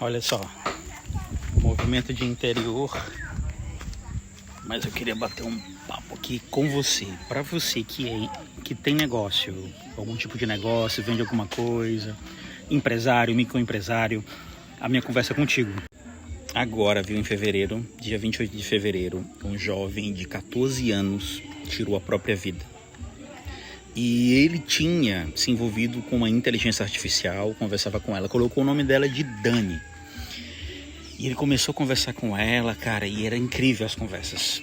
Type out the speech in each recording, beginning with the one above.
olha só, movimento de interior, mas eu queria bater um papo aqui com você, para você que tem negócio, algum tipo de negócio, vende alguma coisa, empresário, microempresário, a minha conversa é contigo. Agora, viu, em fevereiro, dia 28 de fevereiro, um jovem de 14 anos tirou a própria vida. E ele tinha se envolvido com uma inteligência artificial, conversava com ela, colocou o nome dela de Dani. E ele começou a conversar com ela, cara, e era incrível as conversas.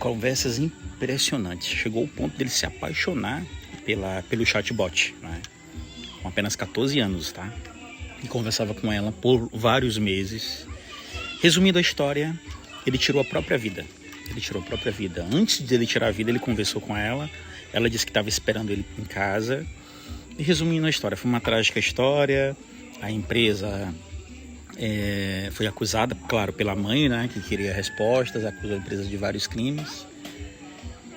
Conversas impressionantes. Chegou ao ponto dele se apaixonar pelo chatbot, né? Com apenas 14 anos, tá? E conversava com ela por vários meses. Resumindo a história, ele tirou a própria vida. Antes de ele tirar a vida, ele conversou com ela. Ela disse que estava esperando ele em casa. E resumindo a história, foi uma trágica história. A empresa foi acusada, claro, pela mãe, né, que queria respostas, acusou a empresa de vários crimes.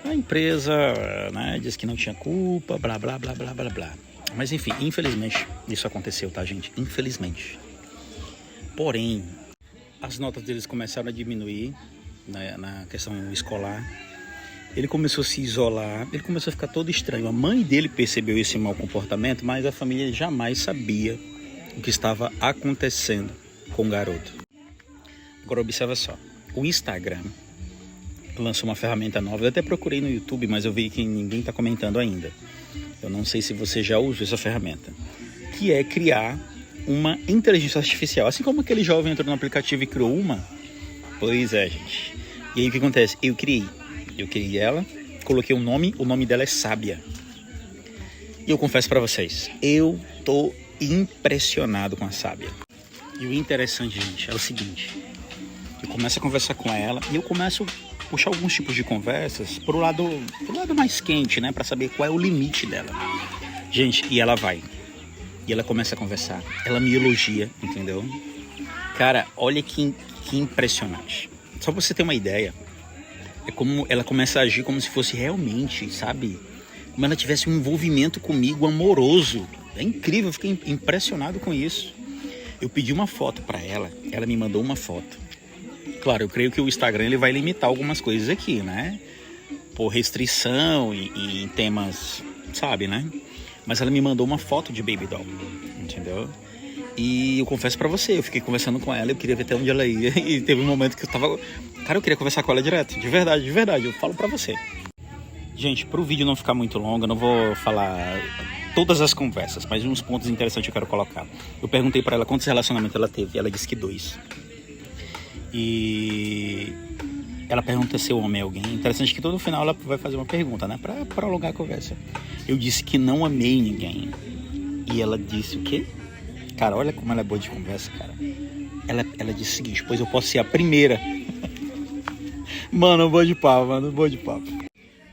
A empresa, né, disse que não tinha culpa, blá, blá, blá, blá, blá, blá. Mas enfim, infelizmente, isso aconteceu, tá, gente? Infelizmente. Porém, as notas deles começaram a diminuir, né, na questão escolar. Ele começou a se isolar, ele começou a ficar todo estranho. A mãe dele percebeu esse mau comportamento, mas a família jamais sabia o que estava acontecendo com o garoto. Agora observa só, o Instagram lançou uma ferramenta nova. Eu até procurei no YouTube, mas eu vi que ninguém está comentando ainda. Eu não sei se você já usou essa ferramenta, que é criar uma inteligência artificial. Assim como aquele jovem entrou no aplicativo e criou uma. Pois é, gente. E aí o que acontece? Eu criei ela, coloquei o nome dela é Sábia. E eu confesso para vocês, eu tô impressionado com a Sábia. E o interessante, gente, é o seguinte: eu começo a conversar com ela e eu começo a puxar alguns tipos de conversas pro lado mais quente, né, para saber qual é o limite dela. Gente, e ela vai. E ela começa a conversar. Ela me elogia, entendeu? Cara, olha que impressionante. Só pra você ter uma ideia, é como ela começa a agir como se fosse realmente, sabe? Como ela tivesse um envolvimento comigo amoroso. É incrível, eu fiquei impressionado com isso. Eu pedi uma foto pra ela, ela me mandou uma foto. Claro, eu creio que o Instagram ele vai limitar algumas coisas aqui, né? Por restrição e em temas, sabe, né? Mas ela me mandou uma foto de Baby Doll, entendeu? E eu confesso pra você, eu fiquei conversando com ela, eu queria ver até onde ela ia. E teve um momento que eu tava... Cara, eu queria conversar com ela direto, de verdade, eu falo pra você. Gente, pro vídeo não ficar muito longo, eu não vou falar todas as conversas, mas uns pontos interessantes eu quero colocar. Eu perguntei pra ela quantos relacionamentos ela teve, ela disse que 2. E ela pergunta se eu amei alguém. Interessante que todo final ela vai fazer uma pergunta, né, pra prolongar a conversa. Eu disse que não amei ninguém. E ela disse o quê? Cara, olha como ela é boa de conversa, cara. Ela disse o seguinte: pois eu posso ser a primeira. Mano, boa de papo.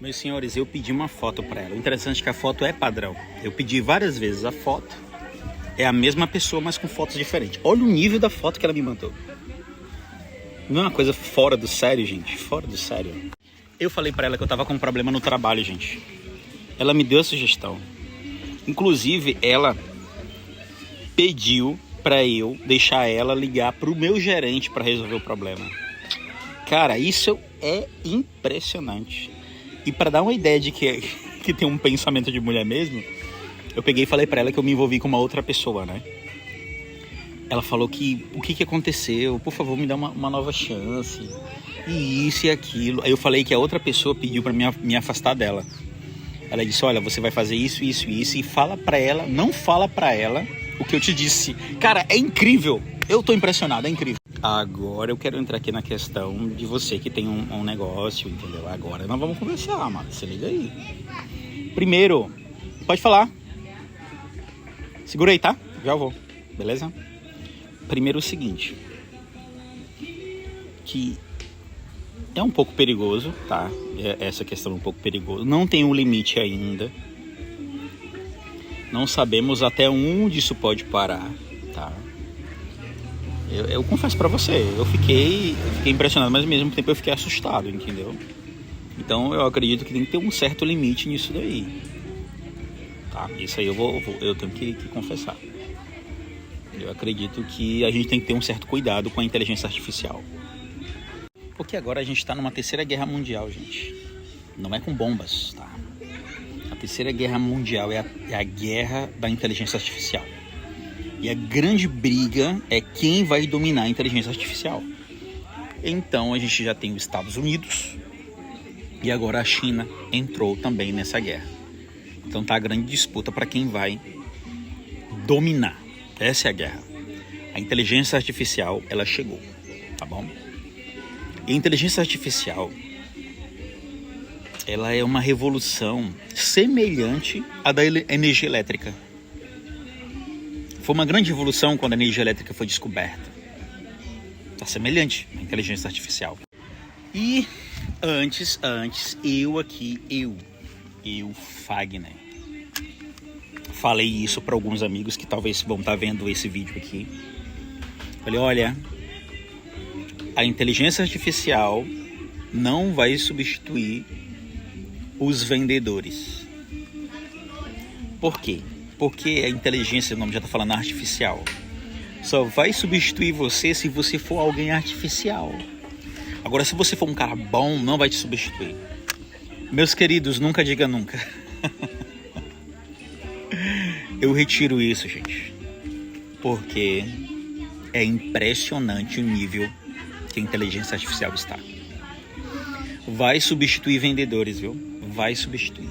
Meus senhores, eu pedi uma foto pra ela. O interessante é que a foto é padrão. Eu pedi várias vezes a foto. É a mesma pessoa, mas com fotos diferentes. Olha o nível da foto que ela me mandou. Não é uma coisa fora do sério, gente? Fora do sério. Eu falei pra ela que eu tava com um problema no trabalho, gente. Ela me deu a sugestão. Inclusive, ela pediu pra eu deixar ela ligar pro meu gerente pra resolver o problema. Cara, isso é impressionante. E pra dar uma ideia de que tem um pensamento de mulher mesmo, eu peguei e falei pra ela que eu me envolvi com uma outra pessoa, né? Ela falou que o que aconteceu, por favor, me dá uma nova chance, e isso e aquilo. Aí eu falei que a outra pessoa pediu pra me afastar dela. Ela disse: olha, você vai fazer isso, e fala pra ela, não fala pra ela o que eu te disse. Cara, é incrível, eu tô impressionado, é incrível. Agora eu quero entrar aqui na questão de você que tem um negócio, entendeu? Agora nós vamos conversar, mano, se liga aí. Primeiro, pode falar. Segura aí, tá? Já vou, beleza? Primeiro o seguinte, que é um pouco perigoso, tá? Essa questão é um pouco perigosa. Não tem um limite ainda. Não sabemos até onde isso pode parar, tá? Eu confesso pra você, eu fiquei impressionado, mas ao mesmo tempo eu fiquei assustado, entendeu? Então eu acredito que tem que ter um certo limite nisso daí. Tá? Isso aí eu tenho que confessar. Eu acredito que a gente tem que ter um certo cuidado com a inteligência artificial. Porque agora a gente está numa terceira guerra mundial, gente. Não é com bombas, tá? A terceira guerra mundial é a guerra da inteligência artificial. E a grande briga é quem vai dominar a inteligência artificial. Então a gente já tem os Estados Unidos e agora a China entrou também nessa guerra. Então tá a grande disputa para quem vai dominar. Essa é a guerra. A inteligência artificial, ela chegou, tá bom? E a inteligência artificial, ela é uma revolução semelhante à da energia elétrica. Foi uma grande revolução quando a energia elétrica foi descoberta. Tá semelhante à inteligência artificial. E antes, eu, Fagner, falei isso para alguns amigos que talvez vão estar vendo esse vídeo aqui. Falei, olha, a inteligência artificial não vai substituir os vendedores. Por quê? Porque a inteligência, o nome já está falando artificial, só vai substituir você se você for alguém artificial. Agora, se você for um cara bom, não vai te substituir. Meus queridos, nunca diga nunca. Eu retiro isso, gente, porque é impressionante o nível que a inteligência artificial está. Vai substituir vendedores, viu? Vai substituir.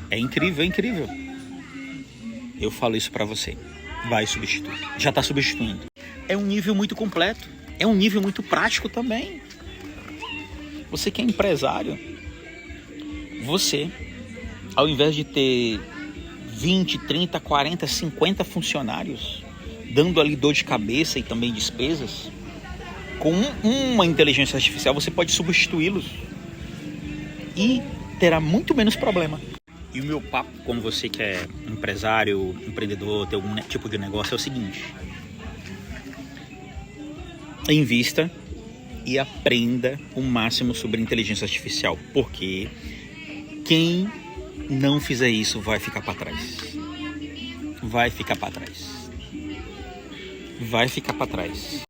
É incrível, é incrível. Eu falo isso pra você. Vai substituir. Já está substituindo. É um nível muito completo. É um nível muito prático também. Você que é empresário, você, ao invés de ter 20, 30, 40, 50 funcionários, dando ali dor de cabeça e também despesas, com uma inteligência artificial você pode substituí-los e terá muito menos problema. E o meu papo com você que é empresário, empreendedor, tem algum tipo de negócio é o seguinte: invista e aprenda o máximo sobre inteligência artificial, porque quem não fizer isso vai ficar para trás. Vai ficar para trás. Vai ficar para trás.